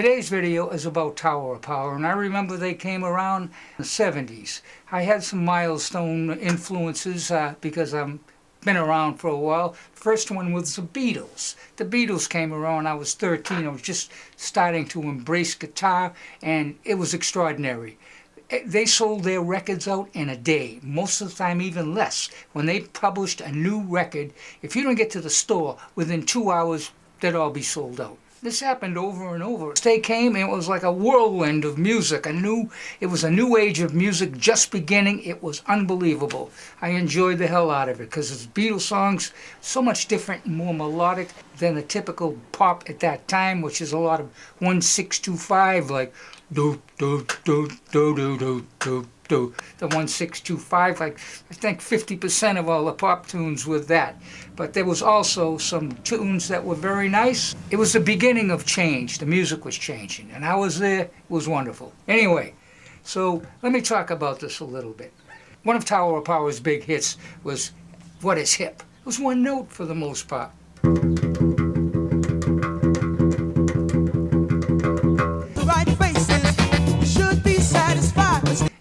Today's video is about Tower of Power, and I remember they came around in the 70's. I had some milestone influences because I've been around for a while. First one was the Beatles. The Beatles came around, I was 13. I was just starting to embrace guitar, and it was extraordinary. They sold their records out in a day, most of the time even less. When they published a new record, if you don't get to the store within 2 hours, they'd all be sold out. This happened over and over. They came and it was like a whirlwind of music. It was a new age of music just beginning. It was unbelievable. I enjoyed the hell out of it because it's Beatles songs, so much different and more melodic than the typical pop at that time, which is a lot of 1-6-2-5, like do do do do do do do do. The 1-6-2-5, like I think 50% of all the pop tunes were that. But there was also some tunes that were very nice. It was the beginning of change. The music was changing, and I was there. It was wonderful. Anyway, so let me talk about this a little bit. One of Tower of Power's big hits was What Is Hip. It was one note for the most part.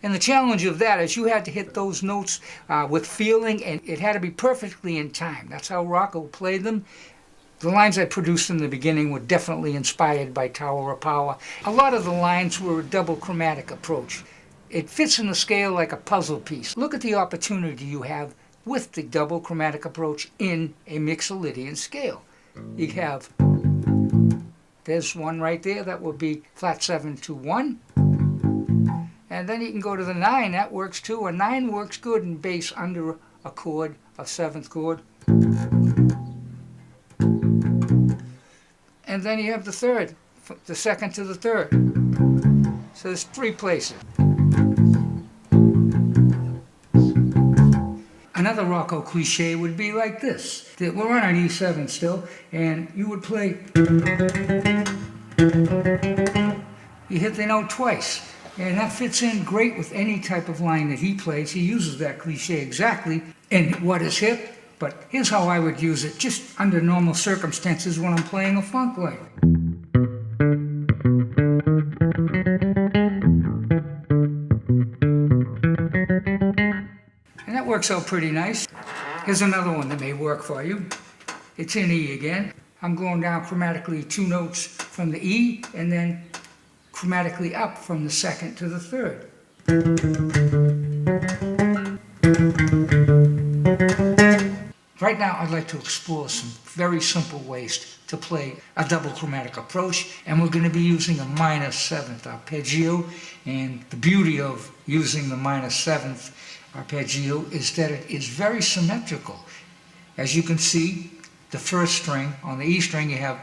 And the challenge of that is you had to hit those notes with feeling, and it had to be perfectly in time. That's how Rocco played them. The lines I produced in the beginning were definitely inspired by Tower of Power. A lot of the lines were a double chromatic approach. It fits in the scale like a puzzle piece. Look at the opportunity you have with the double chromatic approach in a Mixolydian scale. You have, there's one right there, that will be flat 7 to 1. And then you can go to the 9, that works too. A 9 works good in bass under a chord, a 7th chord. And then you have the 3rd, the 2nd to the 3rd. So there's 3 places. Another Rocco cliche would be like this. We're on an E7 still, and you would play. You hit the note twice. And that fits in great with any type of line that he plays. He uses that cliche exactly in What Is Hip, but here's how I would use it just under normal circumstances when I'm playing a funk line. And that works out pretty nice. Here's another one that may work for you. It's in E again. I'm going down chromatically 2 notes from the E, and then chromatically up from the 2nd to the 3rd. Right now I'd like to explore some very simple ways to play a double chromatic approach, and we're going to be using a minor 7th arpeggio. And the beauty of using the minor 7th arpeggio is that it is very symmetrical. As you can see, the first string, on the E string you have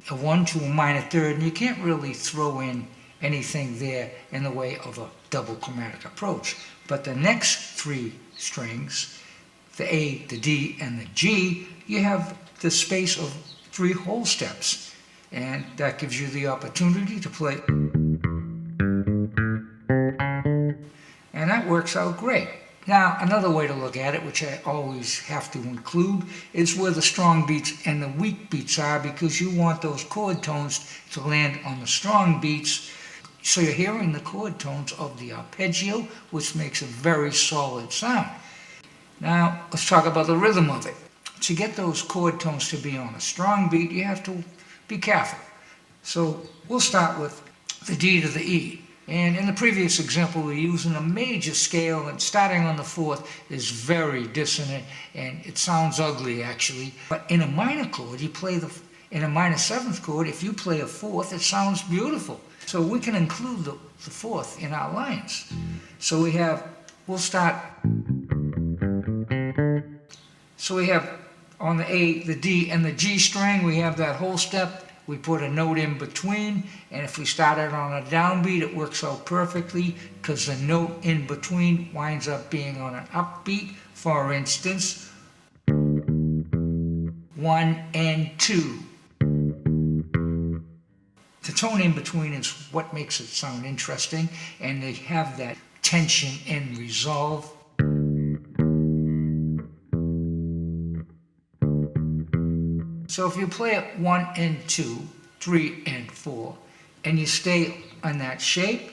a 1 to a minor 3rd, and you can't really throw in anything there in the way of a double chromatic approach. But the next 3 strings, the A, the D, and the G, you have the space of 3 whole steps, and that gives you the opportunity to play. And that works out great. Now, another way to look at it, which I always have to include, is where the strong beats and the weak beats are, because you want those chord tones to land on the strong beats. So you're hearing the chord tones of the arpeggio, which makes a very solid sound. Now, let's talk about the rhythm of it. To get those chord tones to be on a strong beat, you have to be careful. So we'll start with the D to the E. And in the previous example, we're using a major scale, and starting on the 4th is very dissonant, and it sounds ugly actually. But in a minor chord, in a minor 7th chord, if you play a 4th, it sounds beautiful. So we can include the 4th in our lines. So we'll start. So we have on the A, the D, and the G string, we have that whole step. We put a note in between, and if we started on a downbeat, it works out perfectly because the note in between winds up being on an upbeat. For instance, 1 and 2. The tone in between is what makes it sound interesting, and they have that tension and resolve. So if you play it 1 and 2, 3, and 4. And you stay on that shape.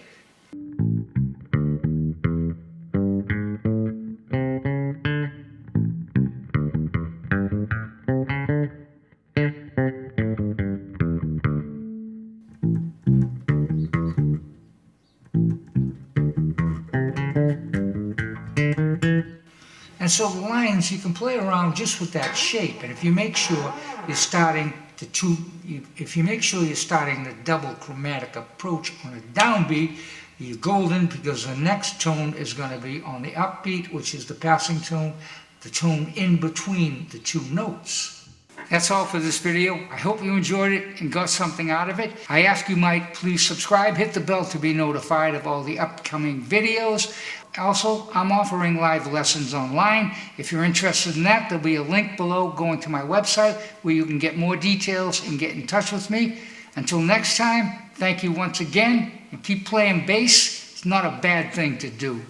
And so the lines, you can play around just with that shape. And if you make sure you're starting the double chromatic approach on a downbeat, you're golden, because the next tone is going to be on the upbeat, which is the passing tone, the tone in between the two notes. That's all for this video. I hope you enjoyed it and got something out of it. I ask you might please subscribe, hit the bell to be notified of all the upcoming videos. Also, I'm offering live lessons online. If you're interested in that, there'll be a link below going to my website where you can get more details and get in touch with me. Until next time, thank you once again, and keep playing bass. It's not a bad thing to do.